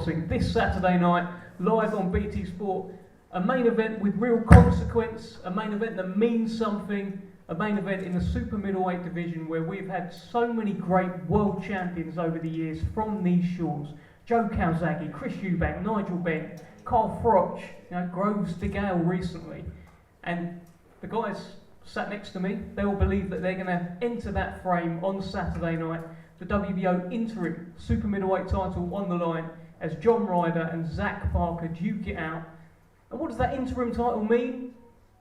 boxing this Saturday night, live on BT Sport. A main event with real consequence, a main event that means something, a main event in the super middleweight division where we've had so many great world champions over the years from these shores. Joe Calzaghe, Chris Eubank, Nigel Benn, Carl Froch, Groves de Gale recently. And the guys sat next to me, they all believe that they're going to enter that frame on Saturday night. The WBO interim super middleweight title on the line as John Ryder and Zach Parker duke it out. And what does that interim title mean?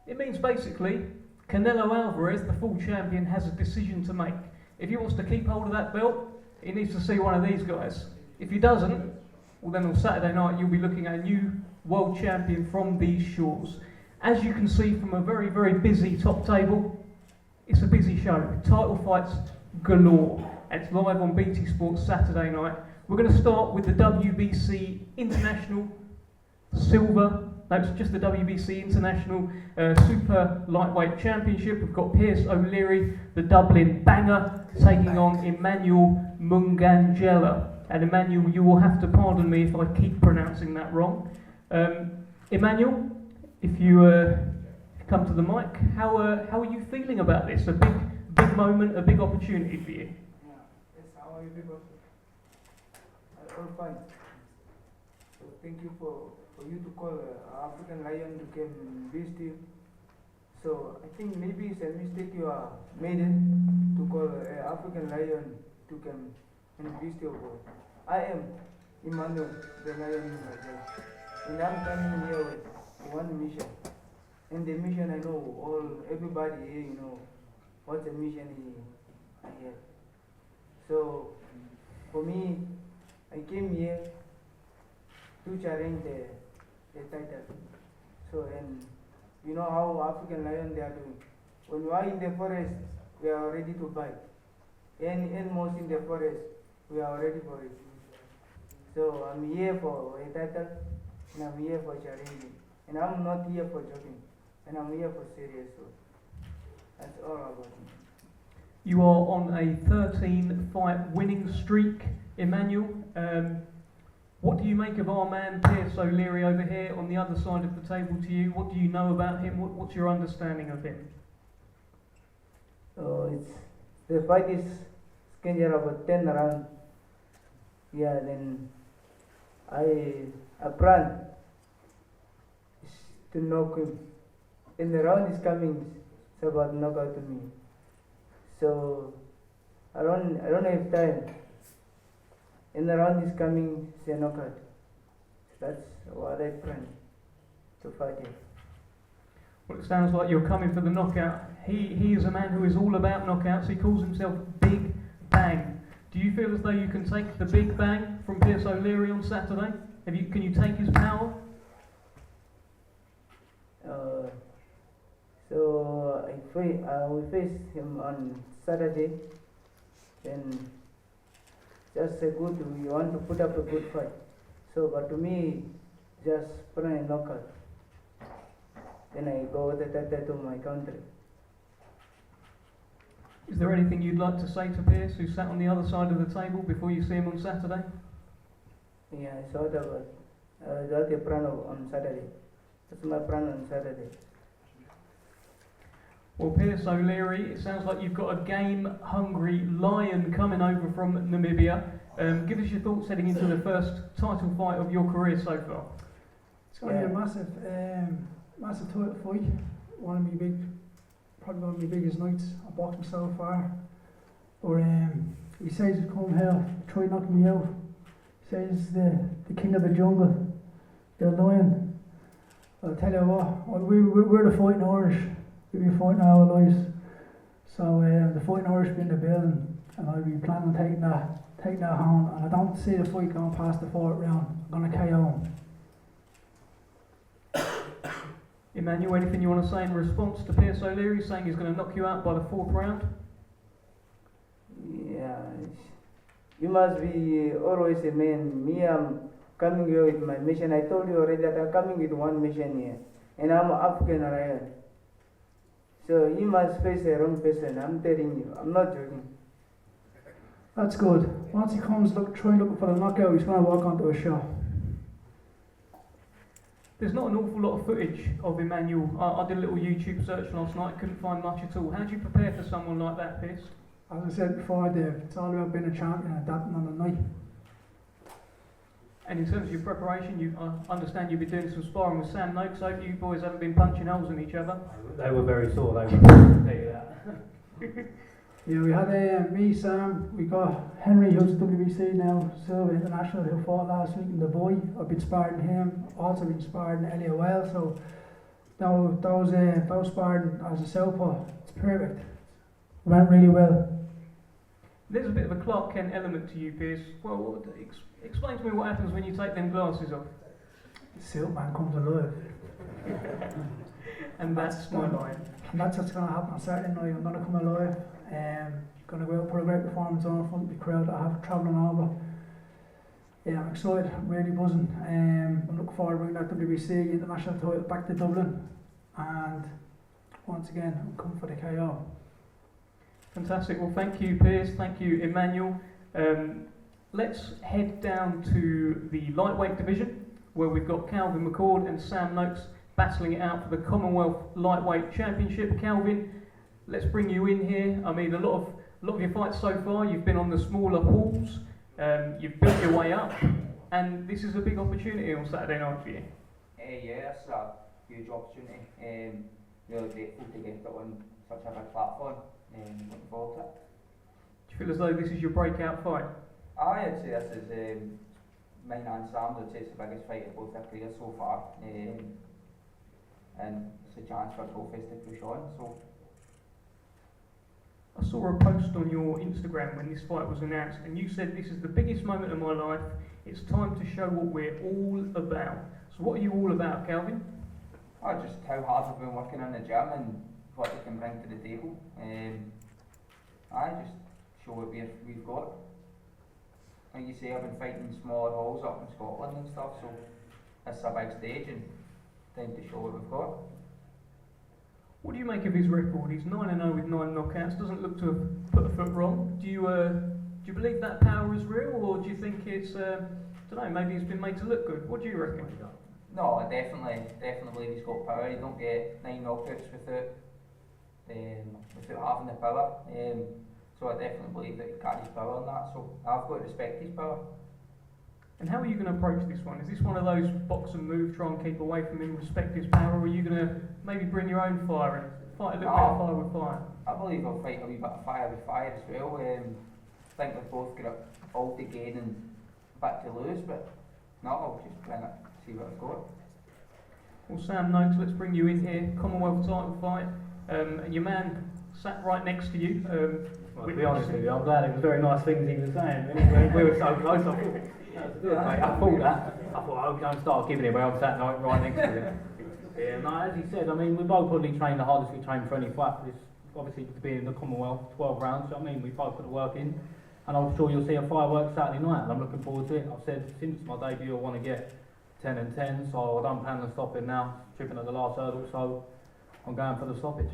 It means basically Canelo Alvarez, the full champion, has a decision to make. If he wants to keep hold of that belt, he needs to see one of these guys. If he doesn't, well then on Saturday night you'll be looking at a new world champion from these shores. As you can see from a very, very busy top table, it's a busy show. Title fights galore. And it's live on BT Sports Saturday night. We're going to start with the WBC International Silver. No, it's just the WBC International Super Lightweight Championship. We've got Pierce O'Leary, the Dublin banger, taking on Emmanuel Mungangela. And Emmanuel, you will have to pardon me if I keep pronouncing that wrong. Emmanuel, if you come to the mic, how are you feeling about this? A big moment, a big opportunity for you. Yeah, yes, how are you people? All fine. So thank you for you to call African Lion to come visit you. So I think maybe it's a mistake you are made to call African Lion to come and visit you. I am Emmanuel the Lion myself, and I'm coming here with one mission. And the mission I know everybody here what the mission is here. So for me, I came here to challenge the title. So and you know how African Lion they are doing. When we are in the forest, we are ready to fight. And most in the forest, we are ready for it. So I'm here for a title, and I'm here for challenging. And I'm not here for joking, and I'm here for serious. So that's all about me. You are on a 13-fight winning streak, Emmanuel. What do you make of our man Pierce O'Leary over here on the other side of the table to you? What do you know about him? What's your understanding of him? The fight is scheduled about 10 rounds. Yeah, then I plan to knock him. And the round is coming, it's about knockout to me. So I don't have time. And the round is coming, it's a knockout. That's what I plan to fight him. Well, it sounds like you're coming for the knockout. He is a man who is all about knockouts. He calls himself Big Bang. Do you feel as though you can take the Big Bang from Pierce O'Leary on Saturday? Can you take his power? So I will face him on Saturday. Then just a good, you want to put up a good fight. So, but to me, just put on a knockout. Then I go with the title to my country. Is there anything you'd like to say to Pierce, who sat on the other side of the table, before you see him on Saturday? Yeah, I saw that a plan on Saturday. That's my plan on Saturday. Well, Pierce O'Leary, it sounds like you've got a game-hungry lion coming over from Namibia. Give us your thoughts heading into the first title fight of your career so far. It's going to be a massive title fight. Probably one of my biggest nights I've boxed so far. But he says he's come here, try knocking me out. He says the king of the jungle, the lion. I'll tell you what, we're the fighting Irish. We've been fighting our lives. So the fighting Irish be in the building, and I'll be planning on taking that home. And I don't see the fight going past the fourth round. I'm going to KO him. Emmanuel, anything you want to say in response to Pierce O'Leary saying he's going to knock you out by the fourth round? Yeah, you must be always a man. Me, I'm coming here with my mission. I told you already that I'm coming with one mission here, and I'm African Lion. So he must face a wrong person. I'm telling you, I'm not joking. That's good. Once he comes trying looking for the knockout, he's going to walk onto a shot. There's not an awful lot of footage of Emmanuel. I did a little YouTube search last night, couldn't find much at all. How do you prepare for someone like that, Pierce? As I said before, Dave, it's all about being a champion and adapting on the night. And in terms of your preparation, I understand you've been doing some sparring with Sam Knox. I hope you boys haven't been punching holes in each other. They were very sore, they were. I'll tell you that. Yeah, we had me, Sam, we got Henry, who's WBC now, Silver International, who fought last week in the boy. I've been sparring him, also been sparring LAOL, so those sparring as a southpaw, it's perfect. Went really well. There's a bit of a Clark Kent element to you, Pierce. Well, explain to me what happens when you take them glasses off. Silkman comes alive. And that's my line. And that's what's going to happen on Saturday night. I'm going to come alive. Going to go out and put a great performance on in front of the crowd that I have travelling over. Yeah, I'm excited. I'm really buzzing. I'm looking forward to bringing that WBC international title back to Dublin. And once again, I'm coming for the KO. Fantastic. Well, thank you, Pierce. Thank you, Emmanuel. Let's head down to the lightweight division, where we've got Calvin McCord and Sam Knox battling it out for the Commonwealth Lightweight Championship. Calvin, let's bring you in here. I mean, a lot of your fights so far, you've been on the smaller halls, you've built your way up, and this is a big opportunity on Saturday night for you. Yeah, it's a huge opportunity. Really grateful to get it on such a big platform. Looking forward to it. Do you feel as though this is your breakout fight? I'd say this is mine and Sam's. I'd say it's the biggest fight of both their careers so far. And it's a chance for both of us to push on. So I saw a post on your Instagram when this fight was announced, and you said, "This is the biggest moment of my life. It's time to show what we're all about." So what are you all about, Calvin? just how hard we've been working in the gym and what we can bring to the table. Just show what we've got. Like you say, I've been fighting smaller halls up in Scotland and stuff, so it's a big stage and time to show what we've got. What do you make of his record? He's 9-0 with 9 knockouts. Doesn't look to have put a foot wrong. Do you believe that power is real, or do you think it's I don't know, maybe he's been made to look good? What do you reckon? No, I definitely believe he's got power. You don't get 9 knockouts without having the power. So I definitely believe that he carries power on that. So I've got to respect his power. And how are you going to approach this one? Is this one of those box and move, try and keep away from him, respect his power, or are you going to maybe bring your own fire and fight a little bit of fire with fire? I believe I'll fight a wee bit of fire with fire as well. I think we've both got all to gain and a bit to lose, but no, I'll just bring it, see what I've got. Well, Sam Knox, let's bring you in here. Commonwealth title fight. And your man sat right next to you. Well, to be honest with you, I'm glad it was very nice things he was saying. We were so close, I thought, that was good, mate. I thought, I hope you don't start giving it where I'm sat right next to him. Yeah, no, as he said, I mean, we both probably trained the hardest we trained for any fight. This obviously to be in the Commonwealth, 12 rounds, I mean, we both put the work in. And I'm sure you'll see a fireworks Saturday night, and I'm looking forward to it. I've said since my debut I want to get 10 and 10, so I don't plan on stopping now, tripping at the last hurdle, so I'm going for the stoppage.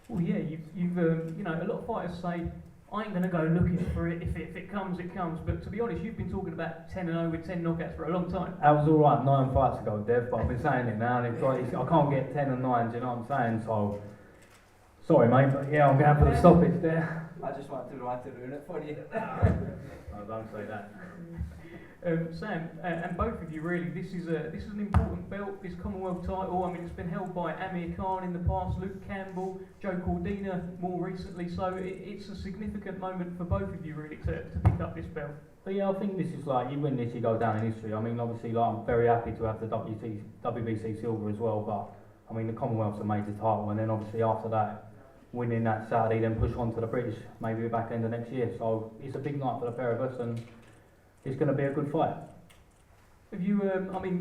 Well, yeah, you've a lot of fighters say, I ain't going to go looking for it. If it comes, it comes. But to be honest, you've been talking about 10-0 with 10 knockouts for a long time. That was all right 9 fights ago, Dev, but I've been saying it now, and I can't get 10 and 9, do you know what I'm saying? So, sorry mate, but yeah, I'm going for the stoppage there. I just want to ruin it for you. No, don't say that. Sam, and both of you really, this is an important belt, this Commonwealth title. I mean, it's been held by Amir Khan in the past, Luke Campbell, Joe Cordina more recently, so it's a significant moment for both of you really to pick up this belt. But yeah, I think this is like, you win this, you go down in history. I mean, obviously, like, I'm very happy to have the WBC silver as well, but I mean, the Commonwealth's a major title, and then obviously after that, winning that Saturday, then push on to the British, maybe back end of next year. So it's a big night for the pair of us, and it's going to be a good fight. Have you,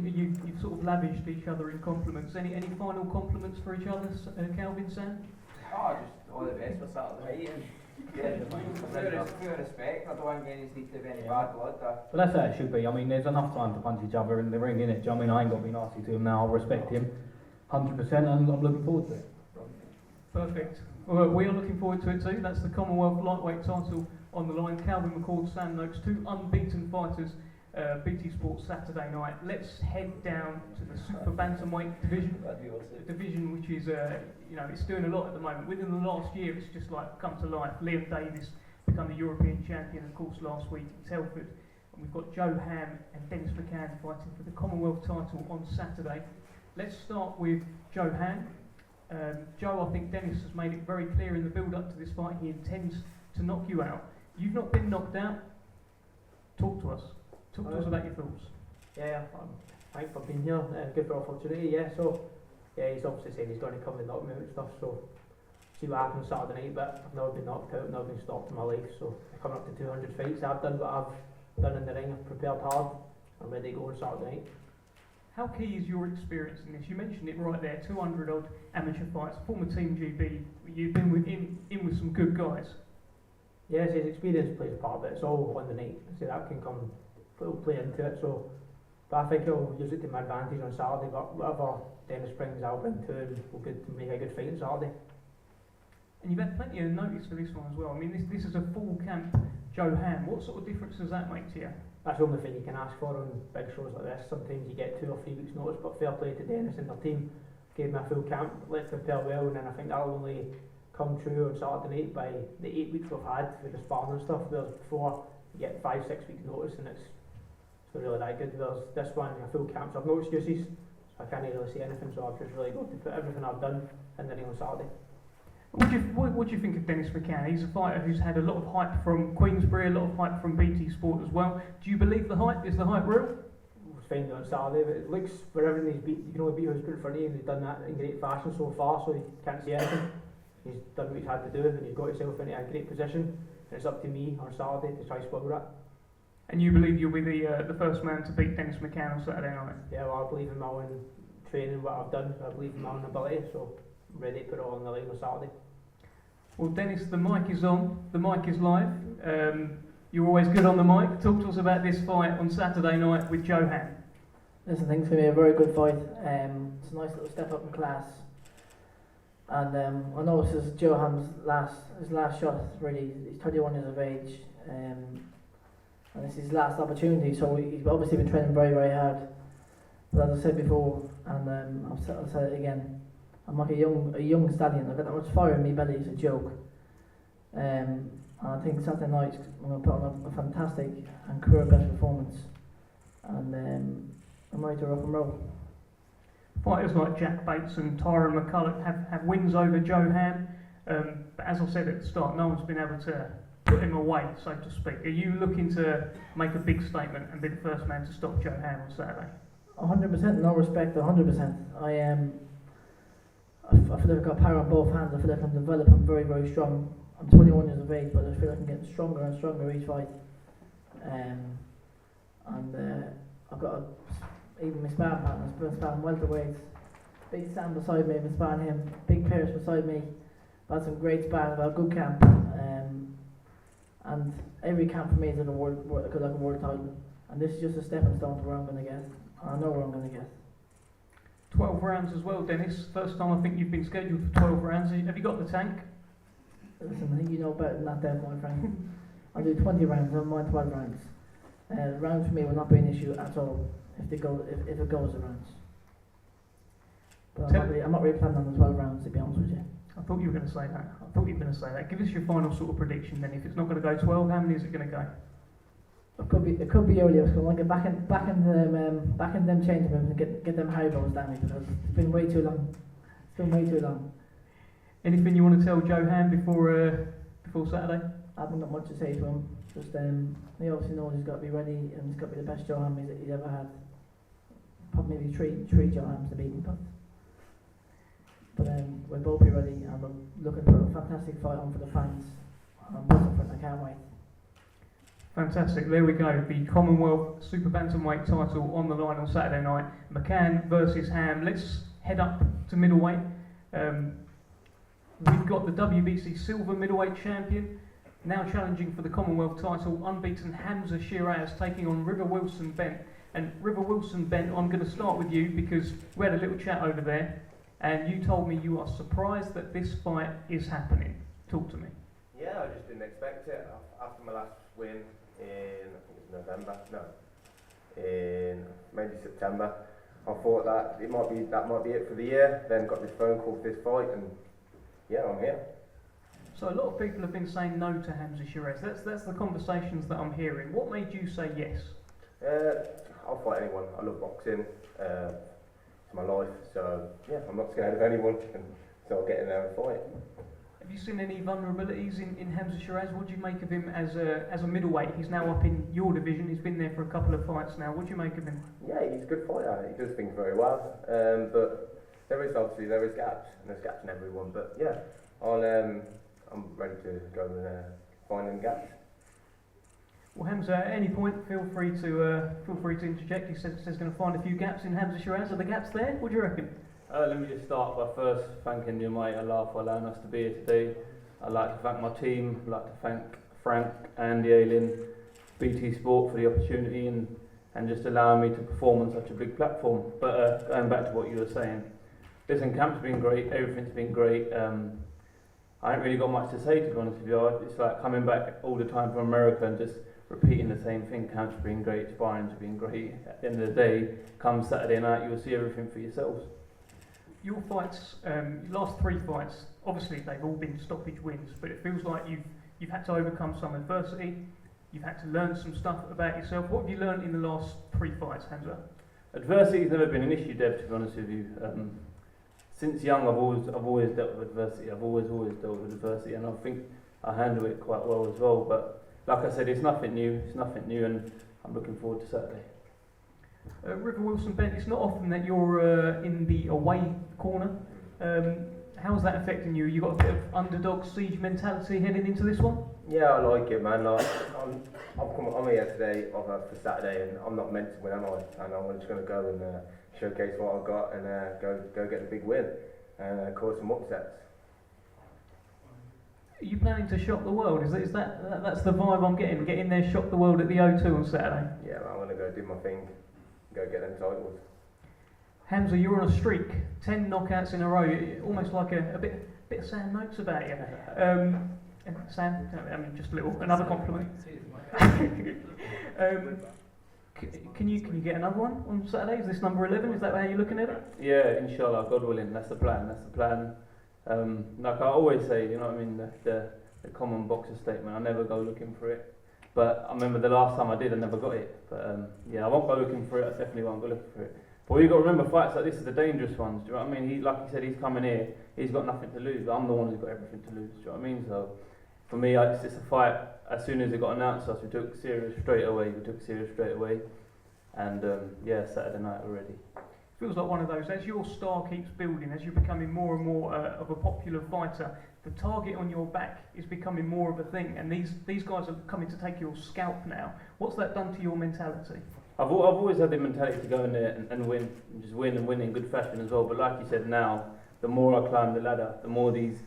you've sort of lavished each other in compliments. Any final compliments for each other, Calvin, Sam? Oh, just all the best for Saturday night. Pure respect. I don't want any need to have any bad blood. But that's how it should be. I mean, there's enough time to punch each other in the ring, innit? Do you know what I mean? I ain't got to be nasty to him now. I'll respect him 100%, and I'm looking forward to it. Perfect. Well, we are looking forward to it too. That's the Commonwealth lightweight title on the line. Calvin McCord, Sam Knox, 2 unbeaten fighters BT Sports Saturday night. Let's head down to the super bantamweight division. The division which is, it's doing a lot at the moment. Within the last year, it's just like come to life. Liam Davis become the European champion, of course, last week in Telford. And we've got Joe Ham and Dennis McCann fighting for the Commonwealth title on Saturday. Let's start with Joe Ham. Joe, I think Dennis has made it very clear in the build-up to this fight he intends to knock you out. You've not been knocked out. Talk to us. Talk to us about your thoughts. Yeah, thanks for being here. Good for the opportunity. Yeah, so he's obviously saying he's going to come and knock me out and stuff. So see what happens Saturday night. But I've never been knocked out, never been stopped in my life. So coming up to 200 fights, I've done what I've done in the ring. I've prepared hard. I'm ready to go on Saturday night. How key is your experience in this? You mentioned it right there, 200 odd amateur fights, former Team GB. You've been in with some good guys. Yes, his experience plays a part, but it's all on the night. So that can play into it. So, but I think I'll use it to my advantage on Saturday. But whatever Dennis brings, I'll bring to him. We'll make a good fight on Saturday. And you've had plenty of notice for this one as well. I mean, this is a full camp Joe Ham. What sort of difference does that make to you? That's the only thing you can ask for on big shows like this. Sometimes you get 2 or 3 weeks notice, but fair play to Dennis and the team. Gave me a full camp, let's prepare well, and then I think that'll only come true on Saturday night by the 8 weeks we've had with the sparring and stuff. Whereas before you get 5-6 weeks notice and it's not really that good. Whereas this one, a full camp, so I've no excuses. So I can't really say anything, so I've just really got to put everything I've done in the ring on Saturday. What do you think of Dennis McCann? He's a fighter who's had a lot of hype from Queensbury, a lot of hype from BT Sport as well. Do you believe the hype? Is the hype real? We'll find it on Saturday, but it looks for everything he's beat. You can only beat who's put in front of you, and he's done that in great fashion so far, so you can't see anything. He's done what he's had to do, and he's got himself into a great position. And it's up to me on Saturday to try to spoil that. And you believe you'll be the first man to beat Dennis McCann on Saturday night? Yeah, well, I believe in my own training, what I've done. I believe in my own ability, so I'm ready to put it all on the line on Saturday. Well, Dennis, the mic is on, the mic is live. You're always good on the mic. Talk to us about this fight on Saturday night with Joe Ham. Listen, I think it's going to be a very good fight. It's a nice little step up in class. And I know this is Joe Ham's his last shot, really. He's 31 years of age. And this is his last opportunity, so he's obviously been training very, very hard. But as I said before, and I'll say it again, I'm like a young stallion. I've got that much fire in my belly, it's a joke. And I think Saturday night I'm going to put on a fantastic and career best performance. And I'm ready to rock and roll. Fighters like Jack Bates and Tyrone McCulloch have wins over Joe Ham. But as I said at the start, no one's been able to put him away, so to speak. Are you looking to make a big statement and be the first man to stop Joe Ham on Saturday? 100%, no respect, 100%. I feel like I've got power on both hands. I feel like I'm developing very, very strong. I'm 21 years of age, but I feel like I'm getting stronger and stronger each fight. I've got even my sparring partners, been sparring welterweights. Big Sam beside me, I've been sparring him. Big Pierce beside me. I've had some great sparring, I've had a good camp. And every camp for me is like a world title. And this is just a stepping stone to where I'm going to get. I know where I'm going to get. 12 rounds as well, Dennis. First time I think you've been scheduled for 12 rounds. Have you got the tank? Listen, I think you know better than that there, my friend. I'll do 20 rounds, I don't mind 12 rounds. Rounds for me will not be an issue at all if it goes the rounds. But I'm not really planning on the 12 rounds, to be honest with you. I thought you were going to say that. Give us your final sort of prediction then. If it's not going to go 12, how many is it going to go? It could be earlier. So I want to get back in them change rooms and get them high balls down because it's been way too long. Anything you want to tell Joe Ham before Saturday? I haven't got much to say to him. Just he obviously knows he's got to be ready and he's got to be the best Joe Ham he's ever had. Probably maybe three Joe Hams to beat him, but we'll both be ready and we're looking for a fantastic fight on for the fans. And I'm buzzing for it. I can't wait. Fantastic, there we go. The Commonwealth Super Bantamweight title on the line on Saturday night. McCann versus Ham. Let's head up to middleweight. We've got the WBC Silver Middleweight Champion, now challenging for the Commonwealth title, unbeaten Hamza Shiraz taking on River Wilson Bent. And River Wilson Bent, I'm going to start with you because we had a little chat over there and you told me you are surprised that this fight is happening. Talk to me. Yeah, I just didn't expect it. After my last win in, I think it was November, no, in maybe September. I thought that might be it for the year. Then got this phone call for this fight, and yeah, I'm here. So a lot of people have been saying no to Hamza Shiraz. That's the conversations that I'm hearing. What made you say yes? I'll fight anyone. I love boxing. It's my life, so yeah, I'm not scared of anyone, and so I'll get in there and fight. Have you seen any vulnerabilities in Hamza Shiraz? What do you make of him as a middleweight? He's now up in your division. He's been there for a couple of fights now. What do you make of him? Yeah, he's a good fighter. He does things very well. But there is gaps, and there's gaps in everyone. But yeah, I'm ready to go and find them gaps. Well, Hamza, at any point, feel free to interject. He says he's going to find a few gaps in Hamza Shiraz. Are the gaps there? What do you reckon? Let me just start by first thanking the Almighty Allah for allowing us to be here today. I'd like to thank my team. I'd like to thank Frank, Andy, Aylin, BT Sport for the opportunity and just allowing me to perform on such a big platform. But going back to what you were saying, listen, camp's been great, everything's been great. I haven't really got much to say, to be honest with you. It's like coming back all the time from America and just repeating the same thing. Camp's been great, sparring's been great. At the end of the day, come Saturday night, you'll see everything for yourselves. Your fights, last 3 fights, obviously they've all been stoppage wins, but it feels like you've had to overcome some adversity, you've had to learn some stuff about yourself. What have you learned in the last 3 fights, Hamza? Adversity's never been an issue, Dev, to be honest with you. Since young, I've always dealt with adversity. I've always dealt with adversity, and I think I handle it quite well as well. But like I said, it's nothing new. And I'm looking forward to Saturday. River Wilson Bent, it's not often that you're in the away corner. How's that affecting you? You got a bit of underdog siege mentality heading into this one? Yeah, I like it, man. Like, I'm here today for Saturday, and I'm not meant to win, am I? And I'm just going to go and showcase what I've got and go get the big win and cause some upsets. Are you planning to shock the world? That's the vibe I'm getting? Get in there, shock the world at the O2 on Saturday? Yeah, man, I'm going to go do my thing, go get them titles. Hamza, you're on a streak, 10 knockouts in a row, almost like a bit of Sam Notes about you. Sam, I mean, just a little, another compliment. Can you get another one on Saturday? Is this number 11? Is that how you're looking at it? Yeah, inshallah, God willing, that's the plan. Like I always say, you know what I mean, the common boxer statement, I never go looking for it. But I remember the last time I did, I never got it. But yeah, I won't go looking for it, I definitely won't go looking for it. But you've got to remember, fights like this are the dangerous ones, do you know what I mean? Like you said, he's coming here, he's got nothing to lose. I'm the one who's got everything to lose, do you know what I mean? So for me, it's just a fight. As soon as it got announced to us, we took serious straight away. And yeah, Saturday night already. Feels like one of those, as your star keeps building, as you're becoming more and more of a popular fighter, the target on your back is becoming more of a thing, and these guys are coming to take your scalp now. What's that done to your mentality? I've always had the mentality to go in there and win, and just win in good fashion as well. But like you said, now the more I climb the ladder, the more these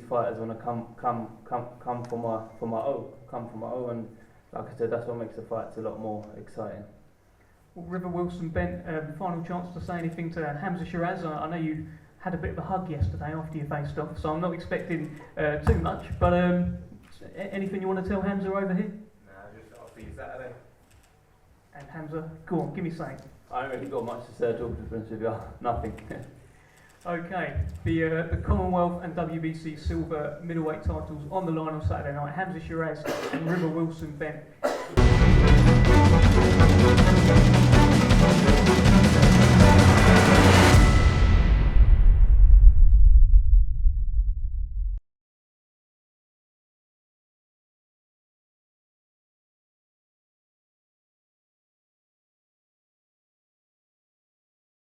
fighters want to come for my O. And like I said, that's what makes the fights a lot more exciting. Well, River Wilson Bent, final chance to say anything to Hamza Shiraz. I know you had a bit of a hug yesterday after you faced off, so I'm not expecting too much. But anything you want to tell Hamza over here? I'll see you Saturday. And Hamza, go on, give me something. I haven't really got much to say at all, to be honest with you. Nothing. Okay, the Commonwealth and WBC silver middleweight titles on the line on Saturday night. Hamza Shiraz and River Wilson Bent.